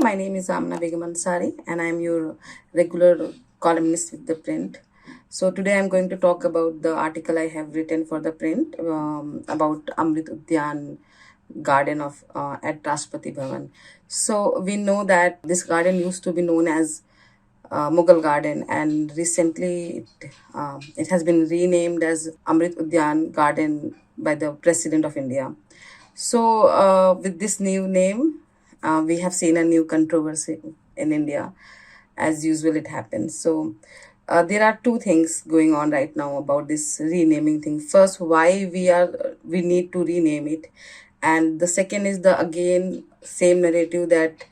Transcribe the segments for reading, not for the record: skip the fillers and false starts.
my name is Amana Begam and I am your regular columnist with ThePrint. So today I'm going to talk about the article I have written for ThePrint about Amrit Udyan garden of at Droupadi Bhavan. So we know that this garden used to be known as Mughal Garden, and recently it has been renamed as Amrit Udyan Garden by the President of India. So, with this new name, we have seen a new controversy in India, as usual it happens. So, there are two things going on right now about this renaming thing. First, why we need to rename it, and the second is the again same narrative that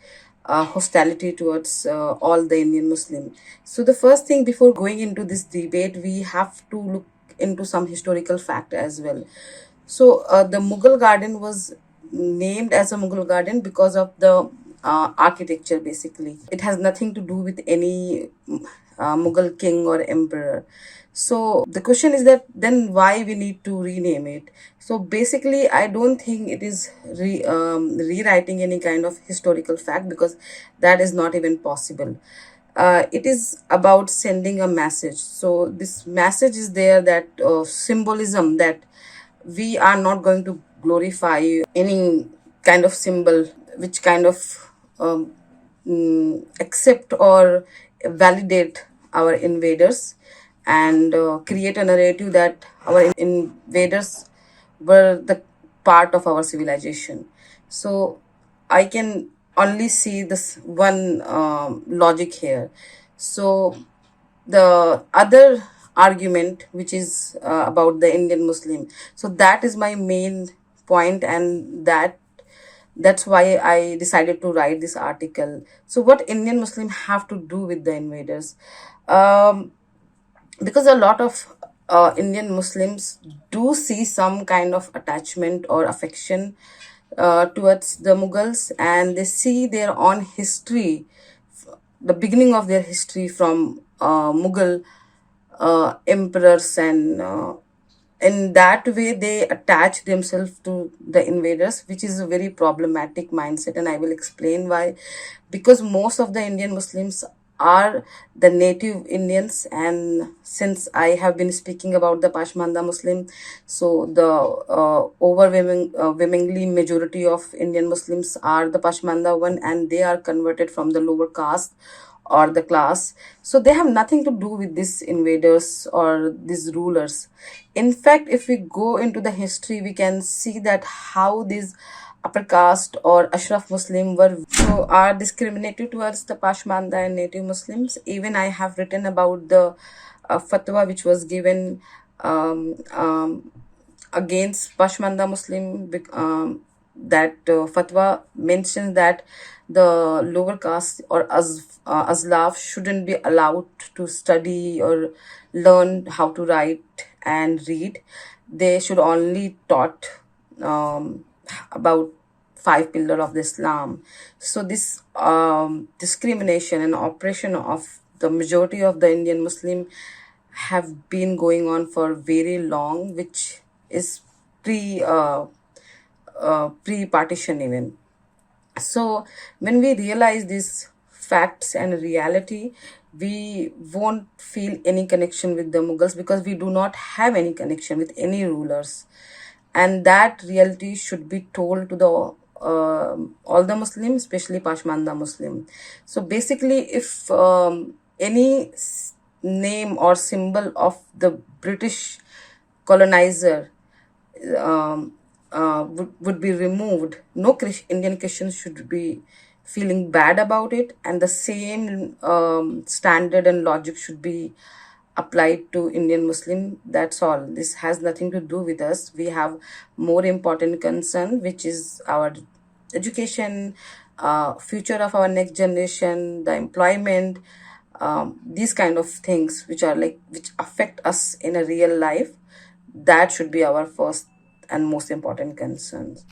hostility towards all the Indian Muslim. So, the first thing before going into this debate, we have to look into some historical fact as well. So the Mughal garden was named as a Mughal garden because of the architecture. Basically, it has nothing to do with any Mughal king or emperor. So the question is that then why we need to rename it? So basically, I don't think it is rewriting any kind of historical fact, because that is not even possible. It is about sending a message. So this message is there, that symbolism, that we are not going to glorify any kind of symbol which kind of accept or validate our invaders, and create a narrative that our invaders were the part of our civilization. So I can only see this one logic here. So the other argument, which is about the Indian Muslim, so that is my main point, and that's why I decided to write this article. So what Indian Muslim have to do with the invaders? um, because a lot of Indian Muslims do see some kind of attachment or affection towards the Mughals, and they see their own history, the beginning of their history from Mughal emperors, and in that way they attach themselves to the invaders, which is a very problematic mindset, and I will explain why. Because most of the Indian Muslims are the native Indians, and since I have been speaking about the Pasmanda Muslim, so the overwhelmingly majority of Indian Muslims are the Pasmanda one, and they are converted from the lower caste or the class. So they have nothing to do with these invaders or these rulers. In fact, if we go into the history, we can see that how these upper caste or Ashraf Muslim were so are discriminated towards the Pashmanda and native Muslims. Even I have written about the fatwa which was given against Pashmanda Muslim. That fatwa mentions that the lower caste or Azlaf shouldn't be allowed to study or learn how to write and read. They should only taught about five pillars of the Islam. So this discrimination and oppression of the majority of the Indian Muslim have been going on for very long, which is pre-partition even. So when we realize these facts and reality, we won't feel any connection with the Mughals, because we do not have any connection with any rulers, and that reality should be told to the all the Muslims, especially Pashmanda Muslim. So basically, if any name or symbol of the British colonizer would be removed, no Indian Christians should be feeling bad about it, and the same standard and logic should be applied to Indian Muslim. That's all. This has nothing to do with us. We have more important concern, which is our education, future of our next generation, the employment, these kind of things which are which affect us in a real life. That should be our first and most important concerns.